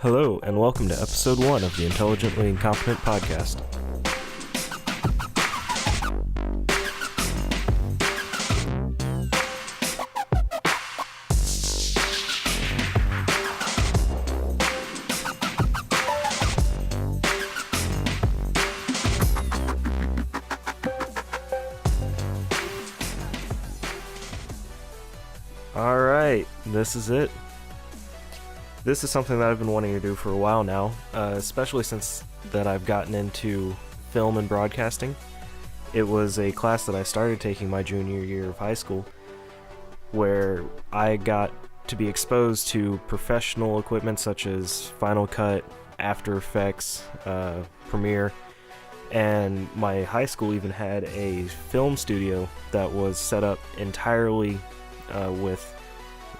Hello, and welcome to episode 1 of the Intelligently Incompetent Podcast. Alright, this is it. This is something that I've been wanting to do for a while now, especially since that I've gotten into film and broadcasting. It was a class that I started taking my junior year of high school, where I got to be exposed to professional equipment such as Final Cut, After Effects, Premiere, and my high school even had a film studio that was set up entirely with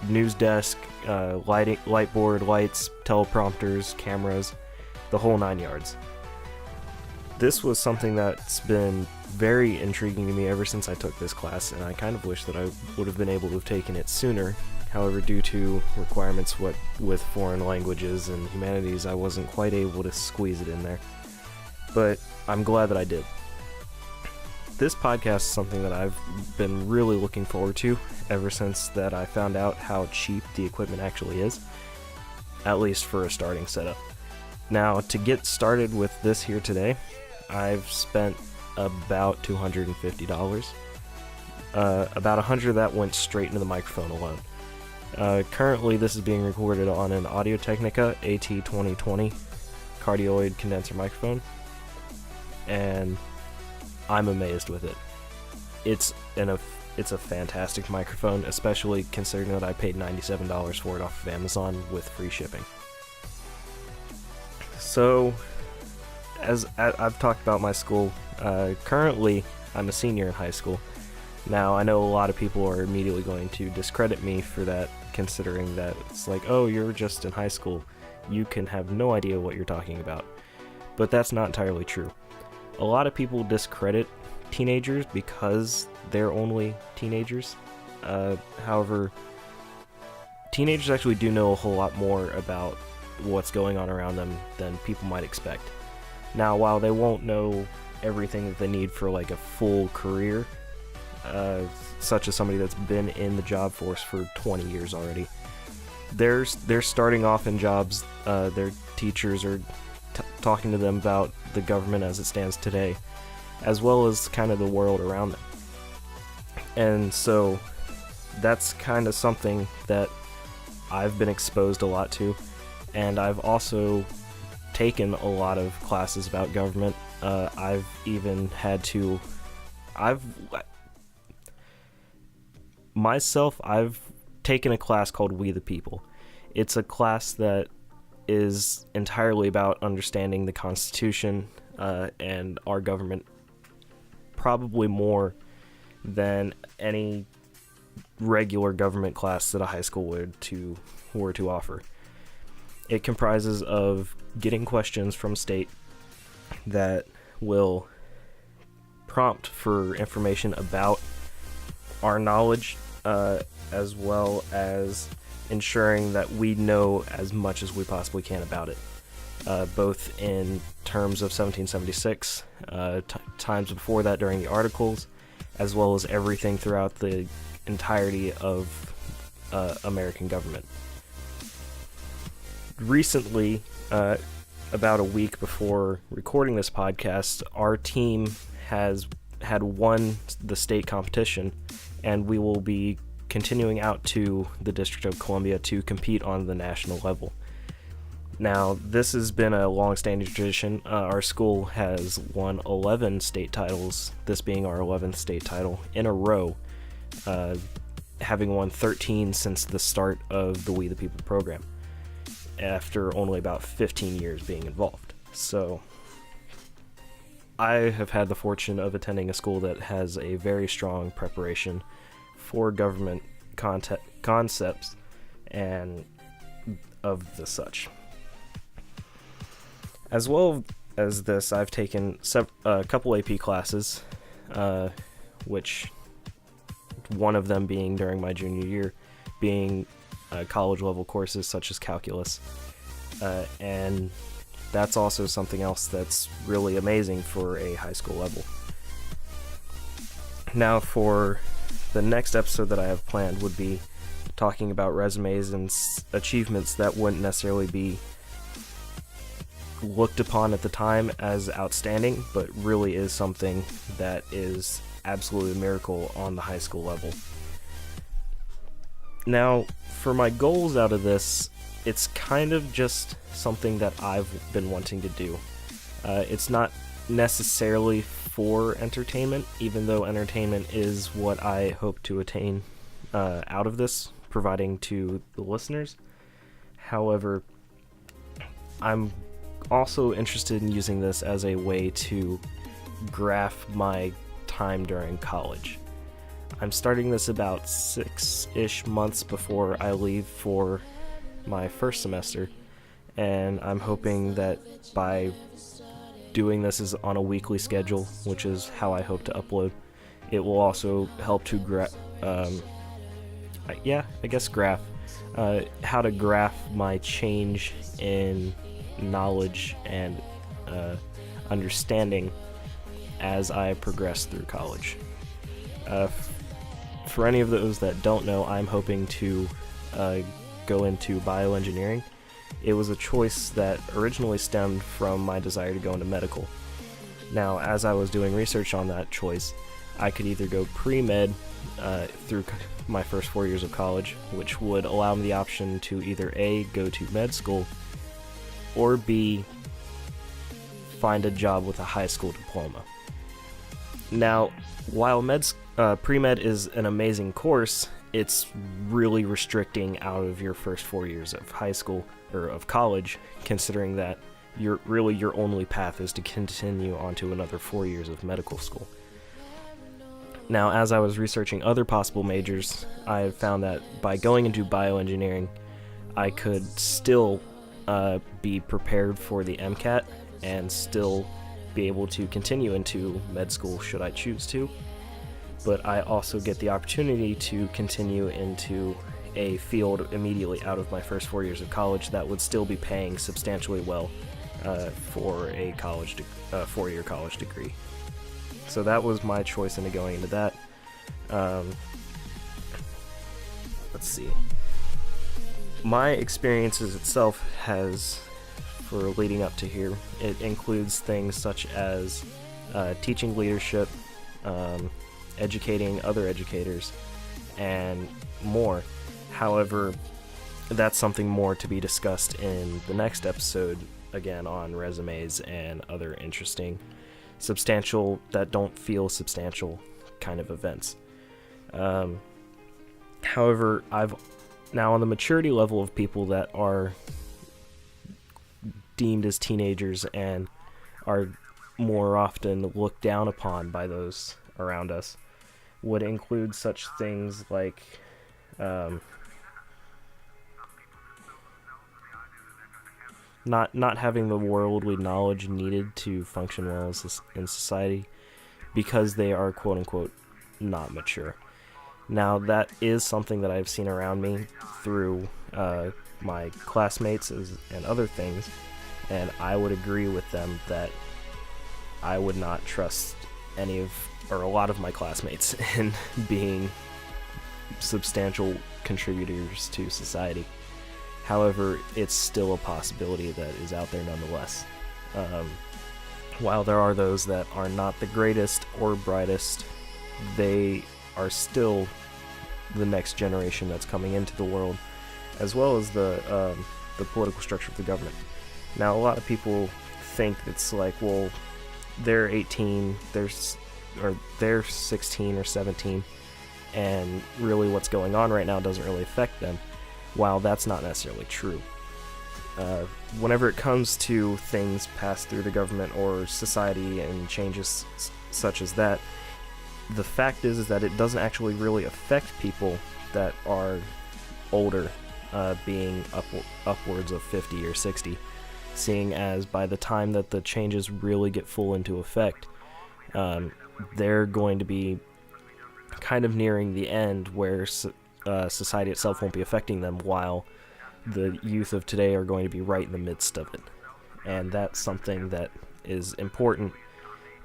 news desk, light board, lights, teleprompters, cameras, the whole 9 yards. This was something that's been very intriguing to me ever since I took this class, and I kind of wish that I would have been able to have taken it sooner. However, due to requirements with foreign languages and humanities, I wasn't quite able to squeeze it in there. But I'm glad that I did. This podcast is something that I've been really looking forward to ever since that I found out how cheap the equipment actually is, at least for a starting setup. Now, to get started with this here today, I've spent about $250. About $100 of that went straight into the microphone alone. Currently, this is being recorded on an Audio-Technica AT2020 cardioid condenser microphone, and I'm amazed with it. It's a fantastic microphone, especially considering that I paid $97 for it off of Amazon with free shipping. So, as I've talked about my school, currently I'm a senior in high school. Now, I know a lot of people are immediately going to discredit me for that, considering that it's like, oh, you're just in high school. You can have no idea what you're talking about. But that's not entirely true. A lot of people discredit teenagers because they're only teenagers. However, teenagers actually do know a whole lot more about what's going on around them than people might expect. Now, while they won't know everything that they need for like a full career, such as somebody that's been in the job force for 20 years already, they're starting off in jobs. Their teachers are talking to them about the government as it stands today, as well as kind of the world around them. And so that's kind of something that I've been exposed a lot to, and I've also taken a lot of classes about government. I've even had to I've taken a class called We the People. It's a class that is entirely about understanding the Constitution and our government, probably more than any regular government class that a high school were to offer. It comprises of getting questions from state that will prompt for information about our knowledge, as well as ensuring that we know as much as we possibly can about it, both in terms of 1776, times before that during the articles, as well as everything throughout the entirety of American government. Recently, about a week before recording this podcast, our team had won the state competition, and we will be continuing out to the District of Columbia to compete on the national level. Now, this has been a long-standing tradition. Our school has won 11 state titles, this being our 11th state title, in a row, having won 13 since the start of the We the People program, after only about 15 years being involved. So, I have had the fortune of attending a school that has a very strong preparation for government concepts and of the such. As well as this, I've taken a couple AP classes, which one of them being during my junior year, being college level courses such as calculus. and that's also something else that's really amazing for a high school level. Now, for the next episode that I have planned would be talking about resumes and achievements that wouldn't necessarily be looked upon at the time as outstanding, but really is something that is absolutely a miracle on the high school level. Now, for my goals out of this, it's kind of just something that I've been wanting to do. It's not necessarily for entertainment, even though entertainment is what I hope to attain out of this, providing to the listeners. However, I'm also interested in using this as a way to graph my time during college. I'm starting this about 6-ish months before I leave for my first semester, and I'm hoping that by doing this is on a weekly schedule, which is how I hope to upload, it will also help to graph how to graph my change in knowledge and understanding as I progress through college. For any of those that don't know, I'm hoping to go into bioengineering. It was a choice that originally stemmed from my desire to go into medical. Now, as I was doing research on that choice, I could either go pre-med through my first 4 years of college, which would allow me the option to either A, go to med school, or B, find a job with a high school diploma. Now, while pre-med is an amazing course, it's really restricting out of your first 4 years of high school, or of college, considering that your only path is to continue onto another 4 years of medical school. Now, as I was researching other possible majors, I have found that by going into bioengineering, I could still be prepared for the MCAT and still be able to continue into med school should I choose to. But I also get the opportunity to continue into a field immediately out of my first 4 years of college that would still be paying substantially well for a 4-year college degree. So that was my choice into going into that. Let's see. My experiences itself has, for leading up to here, it includes things such as teaching leadership, educating other educators, and more. However, that's something more to be discussed in the next episode, again on resumes and other interesting, substantial that don't feel substantial kind of events. However, I've now on the maturity level of people that are deemed as teenagers and are more often looked down upon by those around us, would include such things like not having the worldly knowledge needed to function well in society because they are quote-unquote not mature. Now, that is something that I've seen around me through my classmates and other things, and I would agree with them that I would not trust a lot of my classmates in being substantial contributors to society. However, it's still a possibility that is out there nonetheless. While there are those that are not the greatest or brightest, they are still the next generation that's coming into the world, as well as the political structure of the government. Now, a lot of people think it's like, well, they're 18, they're 16 or 17, and really what's going on right now doesn't really affect them, while that's not necessarily true. Whenever it comes to things passed through the government or society and changes such as that, the fact is that it doesn't actually really affect people that are older, being upwards of 50 or 60, seeing as by the time that the changes really get full into effect, they're going to be kind of nearing the end where society itself won't be affecting them, while the youth of today are going to be right in the midst of it. And that's something that is important,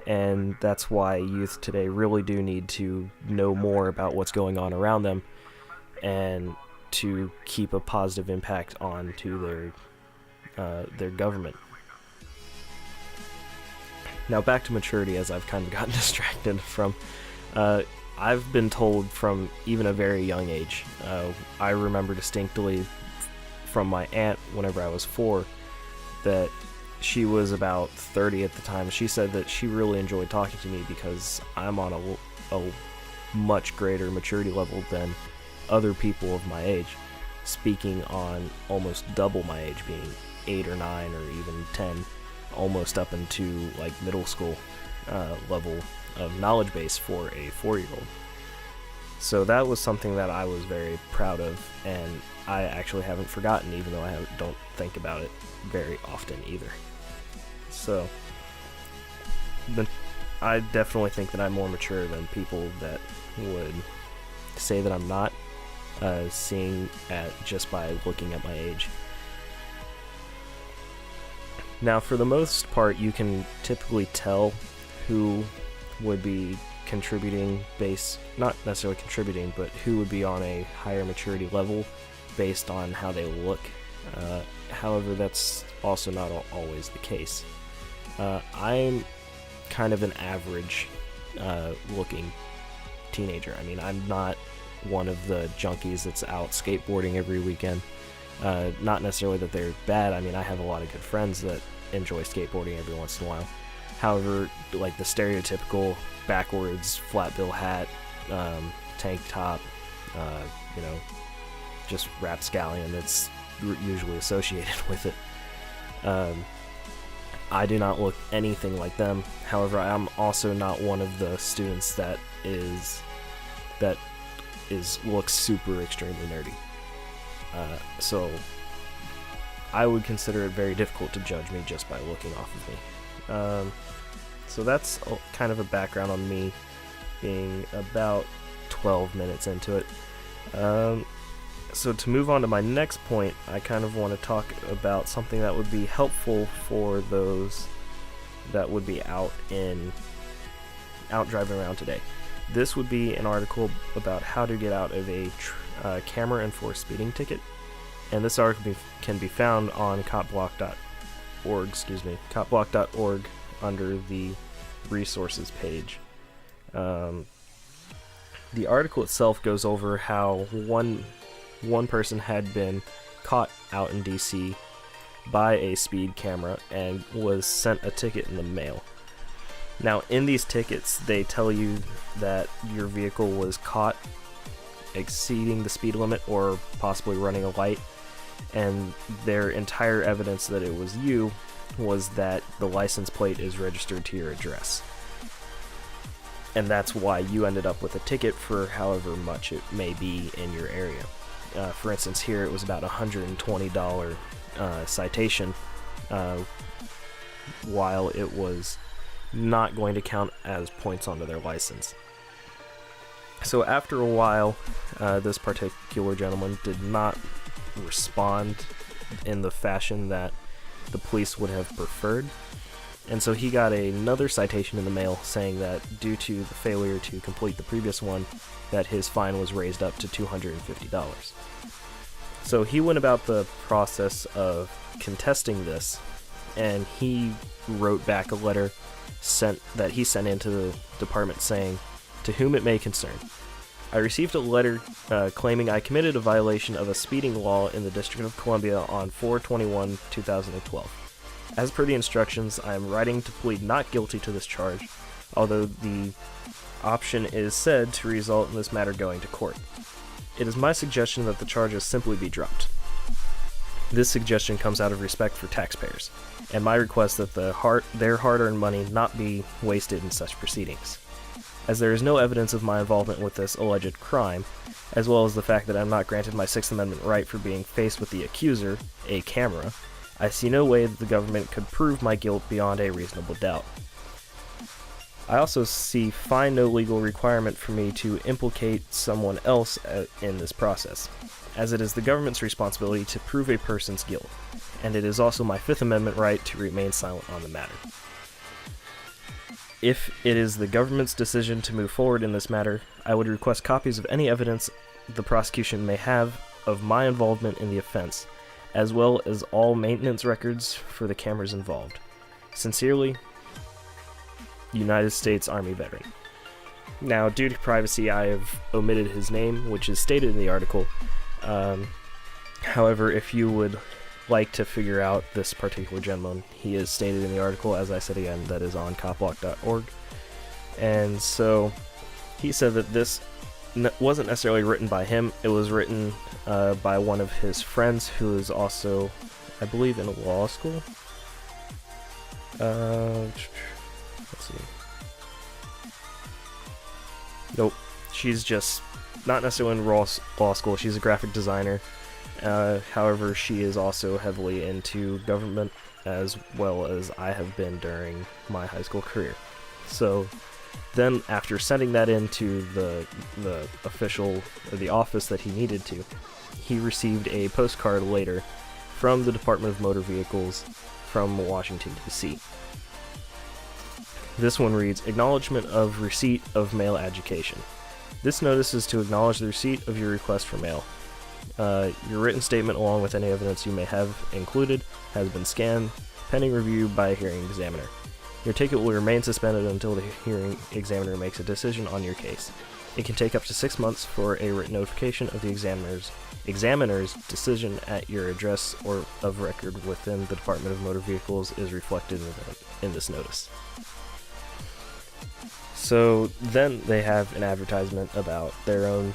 and that's why youth today really do need to know more about what's going on around them and to keep a positive impact on to their government. Now back to maturity, as I've kind of gotten distracted from. I've been told from even a very young age. I remember distinctly from my aunt whenever I was 4 that she was about 30 at the time. She said that she really enjoyed talking to me because I'm on a much greater maturity level than other people of my age, speaking on almost double my age, being 8 or 9 or even 10, almost up into like middle school level of knowledge base for a 4-year-old. So that was something that I was very proud of, and I actually haven't forgotten, even though I don't think about it very often either. So I definitely think that I'm more mature than people that would say that I'm not, seeing at just by looking at my age. Now, for the most part, you can typically tell who would be contributing not necessarily contributing, but who would be on a higher maturity level based on how they look. However, that's also not always the case. I'm kind of an average looking teenager. I mean, I'm not one of the junkies that's out skateboarding every weekend. Not necessarily that they're bad. I mean, I have a lot of good friends that enjoy skateboarding every once in a while. However, like the stereotypical backwards flat bill hat, tank top, just rapscallion that's usually associated with it. I do not look anything like them. However, I'm also not one of the students that looks super extremely nerdy. So I would consider it very difficult to judge me just by looking off of me. So that's kind of a background on me, being about 12 minutes into it. So to move on to my next point, I kind of want to talk about something that would be helpful for those that would be out driving around today. This would be an article about how to get out of a camera-enforced speeding ticket, and this article can be found on copblock.org under the resources page. The article itself goes over how one person had been caught out in DC by a speed camera and was sent a ticket in the mail. Now, in these tickets, they tell you that your vehicle was caught exceeding the speed limit or possibly running a light, and their entire evidence that it was you was that the license plate is registered to your address. And that's why you ended up with a ticket for however much it may be in your area. For instance, here it was about $120 citation, while it was not going to count as points onto their license. So after a while, this particular gentleman did not respond in the fashion that the police would have preferred, and so he got another citation in the mail saying that due to the failure to complete the previous one, that his fine was raised up to $250. So he went about the process of contesting this, and he wrote back a letter that he sent into the department saying, "To whom it may concern, I received a letter claiming I committed a violation of a speeding law in the District of Columbia on 4/21/2012. As per the instructions, I am writing to plead not guilty to this charge, although the option is said to result in this matter going to court. It is my suggestion that the charges simply be dropped. This suggestion comes out of respect for taxpayers, and my request that their hard-earned money not be wasted in such proceedings. As there is no evidence of my involvement with this alleged crime, as well as the fact that I am not granted my Sixth Amendment right for being faced with the accuser, a camera, I see no way that the government could prove my guilt beyond a reasonable doubt. I also find no legal requirement for me to implicate someone else in this process, as it is the government's responsibility to prove a person's guilt, and it is also my Fifth Amendment right to remain silent on the matter. If it is the government's decision to move forward in this matter, I would request copies of any evidence the prosecution may have of my involvement in the offense, as well as all maintenance records for the cameras involved. Sincerely, United States Army veteran. Now, due to privacy, I have omitted his name, which is stated in the article. However, if you would like to figure out this particular gentleman, he is stated in the article, as I said again, that is on copblock.org. And so, he said that this wasn't necessarily written by him. It was written by one of his friends who is also, I believe, in law school. Let's see. Nope. She's just not necessarily in law school. She's a graphic designer. However, she is also heavily into government, as well as I have been during my high school career. So then, after sending that into the official, or the office that he needed to, he received a postcard later from the Department of Motor Vehicles from Washington, D.C. This one reads, Acknowledgement of receipt of mail education. This notice is to acknowledge the receipt of your request for mail. Your written statement, along with any evidence you may have included, has been scanned, pending review by a hearing examiner. Your ticket will remain suspended until the hearing examiner makes a decision on your case. It can take up to 6 months for a written notification of the examiner's decision at your address or of record within the Department of Motor Vehicles is reflected in this notice. So then they have an advertisement about their own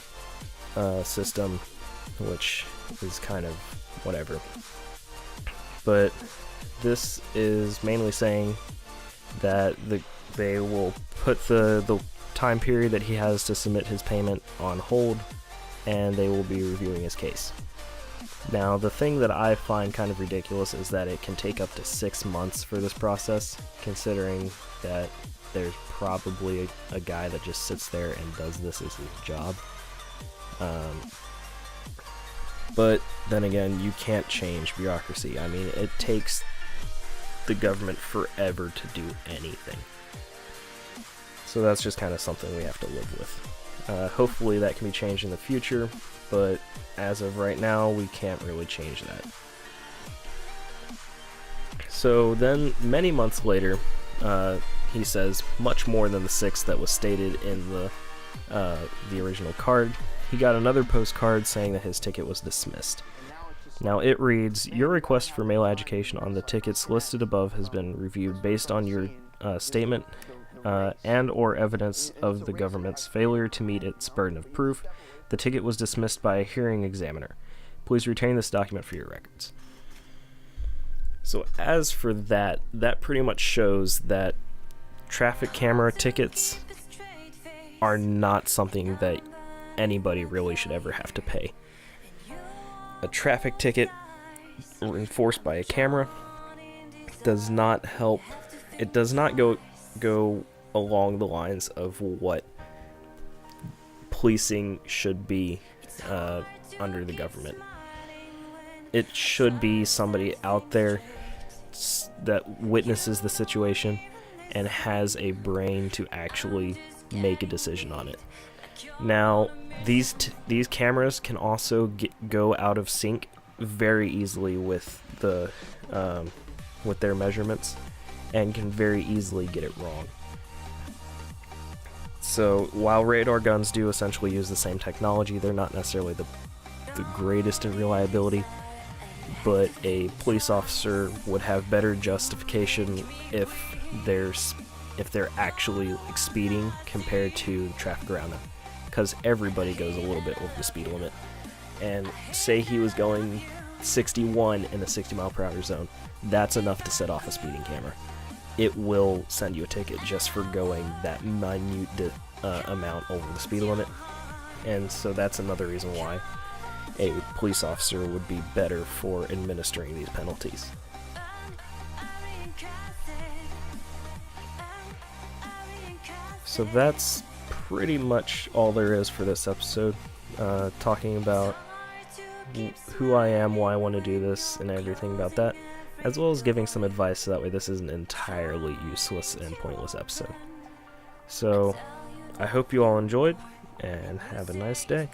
system, which is kind of whatever. But this is mainly saying that they will put the time period that he has to submit his payment on hold, and they will be reviewing his case. Now, the thing that I find kind of ridiculous is that it can take up to 6 months for this process, considering that there's probably a guy that just sits there and does this as his job. But then again, you can't change bureaucracy. I mean, it takes the government forever to do anything. So that's just kind of something we have to live with. Hopefully that can be changed in the future, but as of right now, we can't really change that. So then, many months later, he says, much more than the 6 that was stated in the original card, he got another postcard saying that his ticket was dismissed. Now it reads, your request for mail education on the tickets listed above has been reviewed based on your statement and or evidence of the government's failure to meet its burden of proof. The ticket was dismissed by a hearing examiner. Please retain this document for your records. So as for that pretty much shows that traffic camera tickets are not something that anybody really should ever have to pay. A traffic ticket enforced by a camera does not help. It does not go along the lines of what policing should be under the government. It should be somebody out there that witnesses the situation and has a brain to actually make a decision on it. Now, these cameras can also go out of sync very easily with with their measurements, and can very easily get it wrong. So while radar guns do essentially use the same technology, they're not necessarily the greatest in reliability, but a police officer would have better justification if they're actually speeding compared to traffic around them, because everybody goes a little bit over the speed limit. And say he was going 61 in a 60 mile per hour zone, that's enough to set off a speeding camera. It will send you a ticket just for going that minute amount over the speed limit. And so that's another reason why a police officer would be better for administering these penalties. So that's pretty much all there is for this episode. Talking about who I am, why I want to do this, and everything about that, as well as giving some advice so that way this isn't an entirely useless and pointless episode. So, I hope you all enjoyed, and have a nice day.